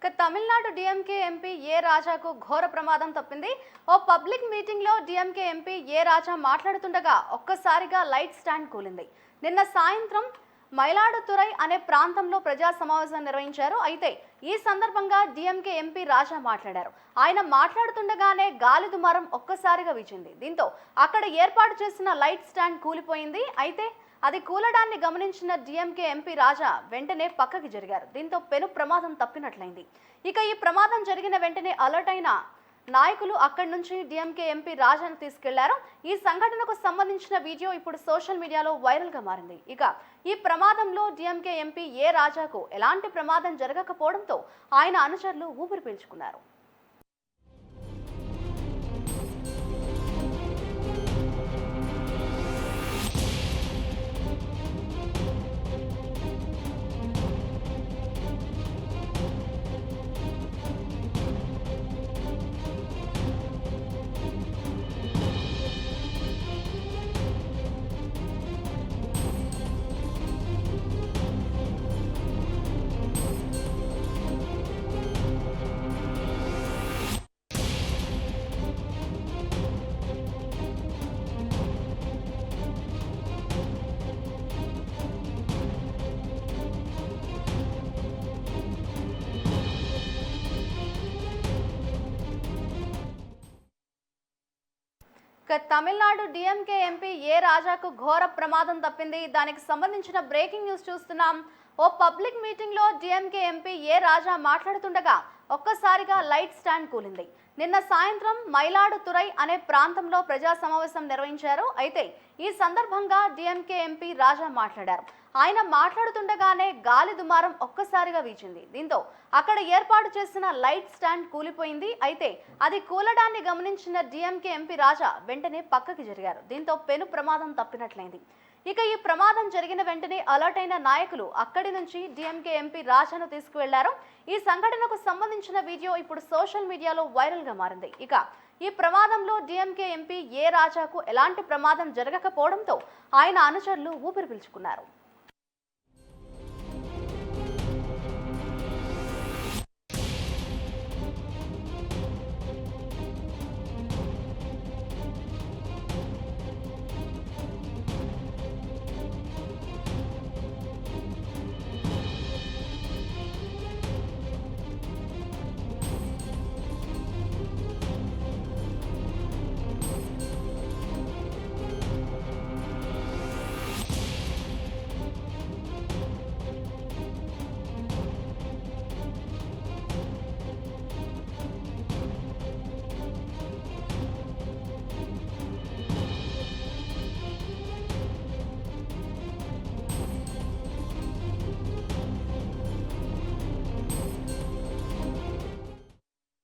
Tamil Nadu DMK MP ఏ రాజాకు ఘోర ప్రమాదం తప్పింది. ఓ పబ్లిక్ మీటింగ్ లో డిఎంకే ఎంపీ ఏ రాజా మాట్లాడుతుండగా ఒక్కసారిగా లైట్ స్టాండ్ కూలింది. నిన్న సాయంత్రం మైలాడుతురై అనే ప్రాంతంలో ప్రజా సమావేశం నిర్వహించారు. అయితే ఈ సందర్భంగా డిఎంకే ఎంపీ రాజా మాట్లాడారు. ఆయన మాట్లాడుతుండగానే గాలి దుమారం ఒక్కసారిగా వీచింది. దీంతో అక్కడ ఏర్పాటు చేసిన లైట్ స్టాండ్ కూలిపోయింది. అయితే అది కూలడాన్ని గమనించిన డిఎంకే ఎంపీ రాజా వెంటనే పక్కకి జరిగారు. దీంతో పెను ప్రమాదం తప్పినట్లయింది. ఇక ఈ ప్రమాదం జరిగిన వెంటనే అలర్ట్ అయిన నాయకులు అక్కడి నుంచి డిఎంకే ఎంపీ రాజాను తీసుకెళ్లారు. ఈ సంఘటనకు సంబంధించిన వీడియో ఇప్పుడు సోషల్ మీడియాలో వైరల్ గా మారింది. ఇక ఈ ప్రమాదంలో డిఎంకే ఎంపీ ఏ రాజాకు ఎలాంటి ప్రమాదం జరగకపోవడంతో ఆయన అనుచరులు ఊపిరి పీల్చుకున్నారు. తమిళనాడు డిఎంకే ఎంపీ ఏ రాజాకు ఘోర ప్రమాదం తప్పింది. దానికి సంబంధించిన బ్రేకింగ్ న్యూస్ చూస్తున్నాం. ఓ పబ్లిక్ మీటింగ్ లో డిఎంకే ఎంపీ ఏ రాజా మాట్లాడుతుండగా ఒక్కసారిగా లైట్ స్టాండ్ కూలింది. నిన్న సాయంత్రం మైలాడుతురై అనే ప్రాంతంలో ప్రజా సమావేశం నిర్వహించారు. అయితే ఈ సందర్భంగా డిఎంకే ఎంపీ రాజా మాట్లాడారు. ఆయన మాట్లాడుతుండగానే గాలి దుమారం ఒక్కసారిగా వీచింది. దీంతో అక్కడ ఏర్పాటు చేసిన లైట్ స్టాండ్ కూలిపోయింది. అయితే అది కూలడాన్ని గమనించిన డిఎంకే ఎంపీ రాజా వెంటనే పక్కకి జరిగారు. దీంతో పెను ప్రమాదం తప్పినట్లయింది. ఇక ఈ ప్రమాదం జరిగిన వెంటనే అలర్ట్ అయిన నాయకులు అక్కడి నుంచి డిఎంకే ఎంపీ రాజాను తీసుకువెళ్లారు. ఈ సంఘటనకు సంబంధించిన వీడియో ఇప్పుడు సోషల్ మీడియాలో వైరల్ గా మారింది. ఇక ఈ ప్రమాదంలో డిఎంకే ఎంపీ ఏ రాజాకు ఎలాంటి ప్రమాదం జరగకపోవడంతో ఆయన అనుచరులు ఊపిరి పీల్చుకున్నారు.